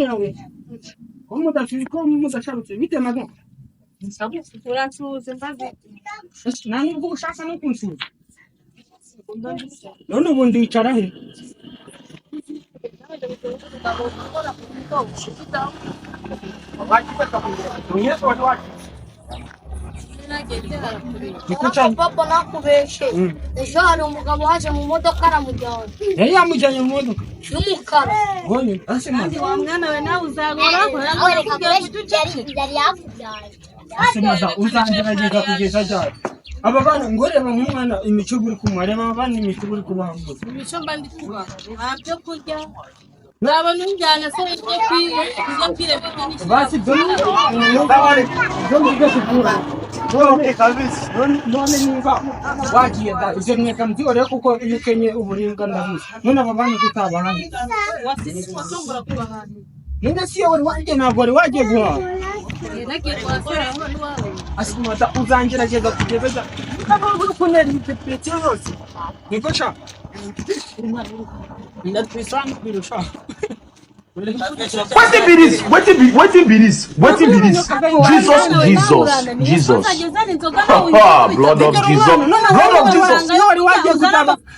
yawe komu udashabutse bite maga uransuhuze mbaze nani ubwo ushaka no kunsuhuza none ubundi wicara he papa nakubeshe ejo hari umugabo waje mu modoka aramujyana yamujyanye mu modoka y'umukara none asimaze wa mwana we nawe uzagora yari yakubyaye asimaze uzangerageza kugeza ryari aba bana ngoreba nk'umwana imico uri kumwareba abana imico uri kubahambuza imico mba ndi kubaha ntabyo kurya naba nunjyana se ibyo kwire basi doni kukura none niba wagiye da izo mweka mbyore kuko imukenye uburinga ndabizi none aba bana kutabahanye wasongora kubahana none siyo wari wagiye ntabwo wari wagiye guhaha nagiye kwasora aho niwawe asimaza uzangerageza kugeza ntabwo kunera ibipepeti yose niko sha ndatwisanga birusha Waiting be this. Jesus. Blood of Jesus.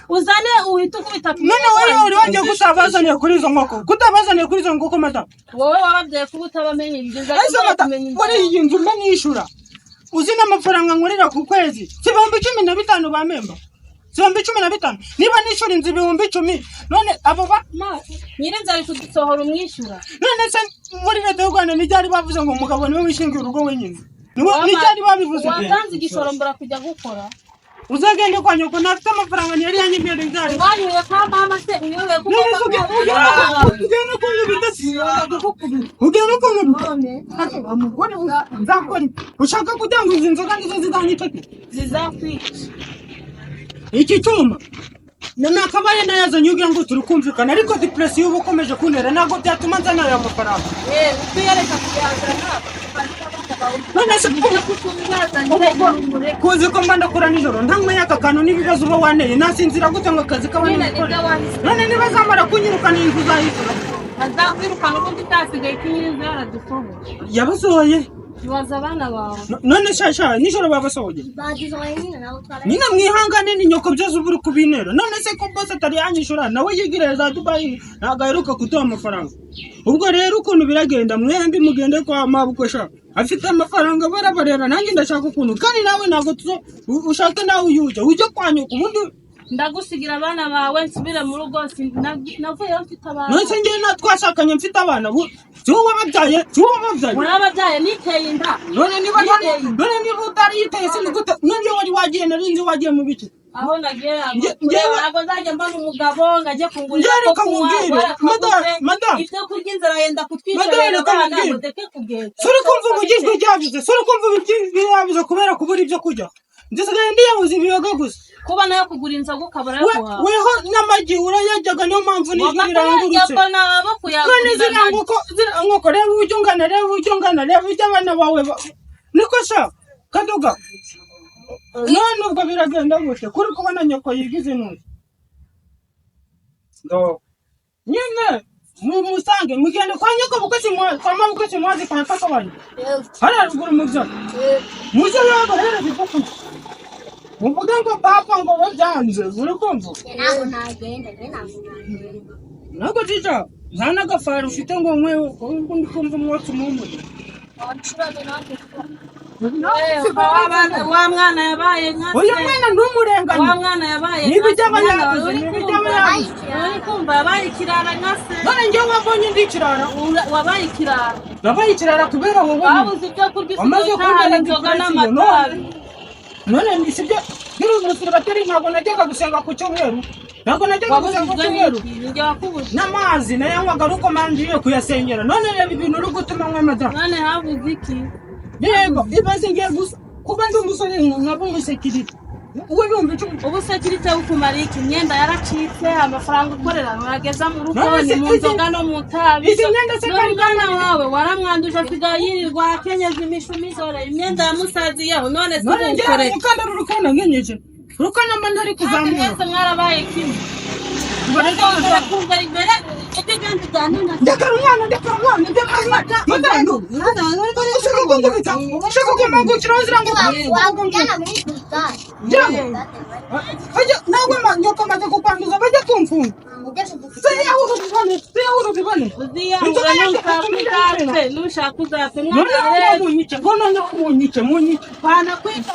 Uzane uhita ukubita none wari wagiye kutabazaniye kuri izo nkoko mata wowe wababyaye kuba utabamenye ngeza muri iyi nzu mba nishura uzi n'amafaranga nkorera ku kwezi si 15,000 ba memba 15,000 niba nishura inzu 10,000 none abo ba nyirinzi ari kudusohora umwishyura none se muri leta y'u Rwanda nijyari bavuze ngo umugabo niwe wishingiye urugo wenyine nijyari babivuze watanze igishoro mbura kujya gukora uzagende kwa nyoko nafite amafaranga yari yanyimere nzari wanyuye kwa mama se uyobe kuko ugenda kumubita nzakora ushaka kutanga izi nzoga nizo zizanyiteke zizakwica iki cyuma none akabaye nayazanye ugira ngo turi kumvikana ariko depression y'ubu ukomeje kuntera ntabwo byatuma nzana aya mafaranga twiyareka kuyazana none se kuzi ko mba ndakora nijoro ntanyweye aka kantu n'ibibazo uba waneye nasinzira gute ngo akazi k'abantu none niba zamara kunyirukana inzu uzahitira azakwirukana ubundi utasigaye ikinyiriza yaradusohoye yabasohoye ibaza abana bawe none shasha nijoro babasohoye nyina mwihangane ni nyoko byose uba uri kubintera none se ko bose atari yanyishura nawe yigirira za Dubai ntabwo aheruka kuduha amafaranga ubwo rero ukuntu biragenda mwembi mugende kwa mabukwe sha afite amafaranga barabarera nanjye ndashaka ukuntu kandi nawe ntabwo ushaka nawe ujye kwa nyoko ubundi ndagusigira abana bawe nsubire mu rugo navuye mfite abana none se ngiye twashakanye mfite abana cyuba babyaye urababyaye niteye inda none niba utari yiteye se nigute none wari wagiye narinzi wagiye mu biki aho nagiye ntabwo nzajya mbona umugabo ngajye kungurira ko kunywa madame ibyo kurya inzara yenda kutwicarira abana mudeke kugenda suri kumva ubugizwe ryabize suri kumva ibyabize kubera kubura ibyo kurya ndisigaye ndiyabuze ibiyoga gusa kuba nayo kugura inzoga ukabura yo kuhaha weho n'amagi urayajyaga niyo mpamvu nijwi rirangurutse none zirankoko reba uburyo ungana reba ujya abana bawe niko sha kaduga none ubwo biragenda gute kuri kubona nyoko yigize ntuzi nyine musange mugende kwa nyoko kwa mabukwe simuhazi kwa mpaka bari hariya ruguru muvyo muze yaba rero bikuku muvuga ngo papa ngo wabyanze uri kumva ntabwo tija nta n'agafari ufite ngo nkwe ndi kumva umwotsi mumuye wa mwana yabaye uyu mwana ntumurengane wa mwana yabaye n'iby'abanyabuze uri kumva yabaye ikirara nka se none njyewe wabonye ndi ikirara wabaye ikirara kubera wowe babuze ibyo kurya ufite inzoga n'amatabi none nisibyo biri umusiribateri ntabwo najyaga gusenga ku cyumweru n'amazi nayanywaga ari uko mangiye kuyasengera none reba ibintu uri gutuma nywa amata none habuze iki yego ibaze ngiye gusa kuba ndi umusore nkaba umusekirite ubusekirite bukumara iki imyenda yaracitse amafaranga ukorera urageza mu rugo ni mu nzoga no mu tabi n'umwana wawe waramwanduje asigaye yirirwa akenyeza imishumi zore imyenda yamusaziyeho none sibukorera urukanda nkenyeje urukanda mba ntari kuzamura mwese mwarabaye kimwe kumva imbere ndekera umwana ushaka kumangukira uzira ngo nawe nyoko amaze kukwanduza bajya kumfunga nushaka uzapfe munyice pana kwita